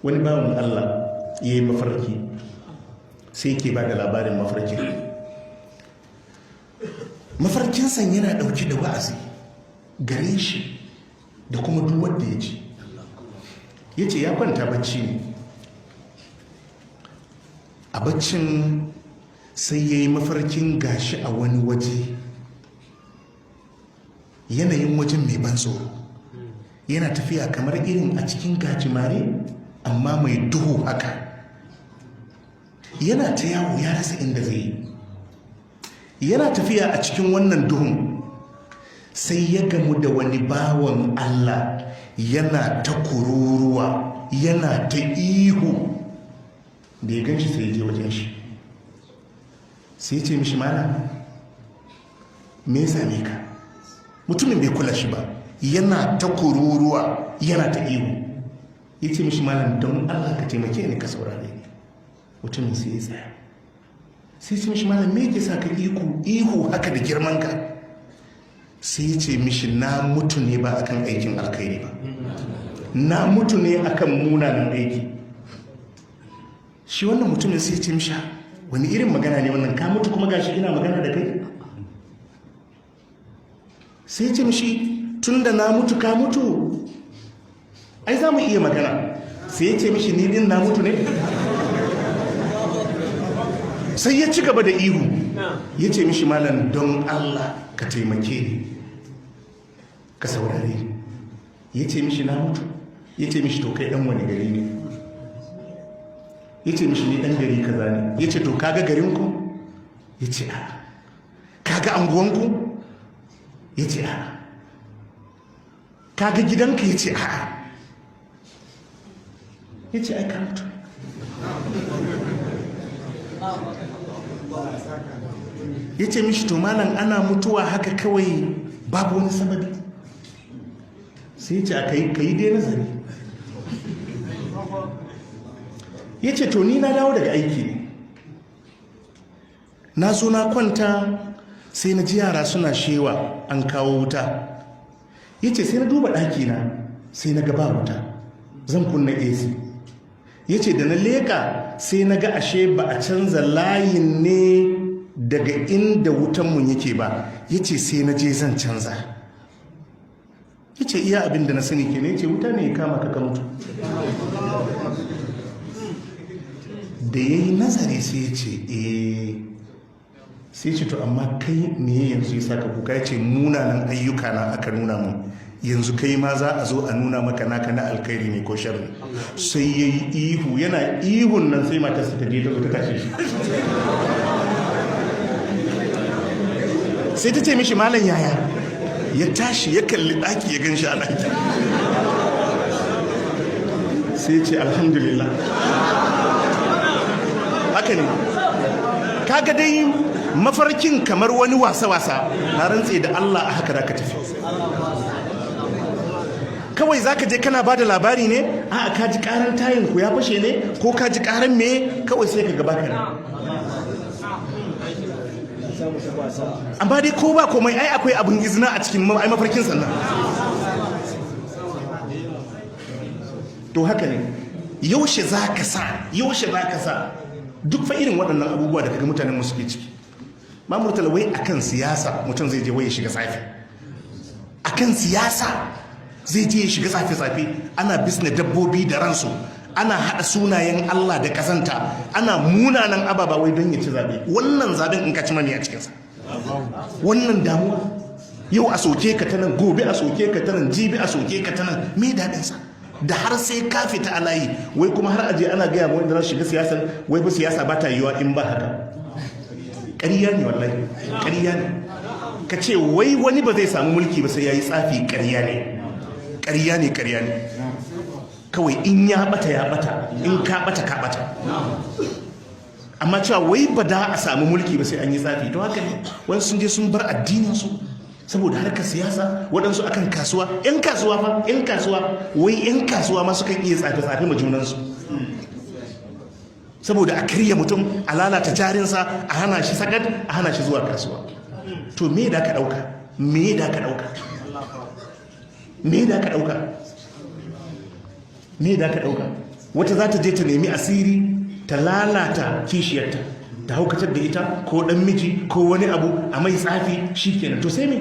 wani bawan Allah ya yi mafarki sai ke ba da labarin mafarkinsa yana ɗauki da wa'azi gare shi da kuma duk wanda ya ji. Ya ce ya kwanta bacci ne, a baccin sai ya yi mafarkin gashi a wani waje, yanayin wajen mai ban tsoro, yana tafiya kamar irin a cikin gajimare amma mai duhu haka, yana ta yawo ya rasa inda zai yi. Yana tafiya a cikin wannan duhun sai ya gamu da wani bawan Allah yana ta kururuwa, yana ta ihu. Da ya ganshi sai ya je wajen shi, sai ya ce mishi, mana me ya same ka? Mutumin bai kula shi ba, yana ta kururuwa, yana ta ihu. Ya ce mishi, malam don Allah ka taimake ni ka saurare ni. Mutumin sai ya tsaya, sai ya ce mishi, malam me yake sa ka ihu haka da girman ka? Sai ya ce mishi, na mutu ne ba akan aikin alkhairi ba, na mutu ne akan munanan aiki. Shi wannan mutumin sai ya ce mishi, wani irin magana ne wannan, ka mutu kuma gashi ina magana da kai? Sai ya ce mishi, tun da na mutu ka mutu ai za mu iya magana. Sai ya ce mishi, ni din na mutu ne? Sai ya ci gaba da ihu, ya ce mishi, malam don Allah ka taimake ni ka saurare ni. Ya ce mishi, na mutu? Ya ce mishi, to kai dan wani gari ne? Ya ce mishi, ni dan gari kaza ne. Ya ce, to kaga garinku? Ya ce, a. Kaga anguwanku? Ya ce, a. Kaga gidanka? Ya ce, a. Ya ce, ai ka mutu. Ya ce mishi, to malam ana mutuwa haka kawai babu wani sababi? Sai ya ce, a kai dai nazari. Ya ce, to ni na dawo daga aiki ne, na zo na kwanta sai na ji yara suna shewa an kawo wuta. Ya ce, sai na duba ɗakina sai na gaba wuta, zan kunna AC. Ya ce, da na leka sai na ga ashe ba a canza layin ne daga inda wutanmu yake ba. Ya ce, sai na je zan canza. Ya ce, iya abin da na sani ke ne. Ya ce, wuta ne ya kama ka mutu. Da ya yi nazari sai ya ce, sai ce, to amma kai me yanzu ya saka kuka? Ya ce, munanan ayyuka na aka nuna mu, yanzu kai ma za a zo a nuna maka naka na alkhairi ne ko sharri. Sai ya yi ihu, yana ihun nan sai matarsa ta je ta zo ta kashe shi. Sai ta ce mishi, malam yaya? Ya tashi ya kalli ɗaki ya gan shi a ɗaki, sai ya ce, alhamdulillah. Haka ne, kaga dai mafarkin kamar wani wasa-wasa, na rantse da Allah a haka da ka tafi. Kawai za ka je kana ba da labari ne, a ka ji karan tayin ku ya fashe ne, ko ka ji karan me, kawai sai ka gaba kana. Amma dai ko ba komai ai akwai abin izina a cikin mafarkin sannan. To haka ne, yaushe za ka sa duk fa irin waɗannan abubuwa da kaga mutanen mu suke ciki. Ma murtala wai akan siyasa mutum zai je wai ya shiga tsafi, akan siyasa zai je ya shiga tsafe-tsafe, ana bisne dabbobi da ransu, ana haɗa sunayen Allah da kasanta, ana munanan ababa wai don ya ci zaɓe. Wannan zaɓen in ka ci mani a cikinsa, wannan damuwa, yau a soke ka ta nan, gobe a soke ka ta nan, jibi a soke ka ta nan, me daɗinsa? Da har sai ka fita a layi, wai kuma har aje ana gaya wanda za su shiga siyasar, wai ba siyasa ba ta yiwa in ba haka. Ƙarya ne wallahi, ƙarya ne. Ka ce wai wani ba zai samu mulki ba sai ya yi tsafi, ƙarya ne. Kawai in ya bata, in ka bata. Amma cewa wai ba da a samu mulki ba sai an yi tsafi, to haka ne. Wani sun je sun bar addininsu saboda harkar siyasa, waɗansu akan kasuwa. 'Yan kasuwa ma sukan iya tsafe-tsafe ma junansu, saboda a karya mutum, a lalata jarinsa, a hana shi sakat, a hana shi zuwa kasuwa. To me da ka ɗauka? wata za ta je ta nemi asiri ta lalata kishiyarta ta haukatar da ita ko dan miji ko wani abu a mai tsafi shikenan to sai me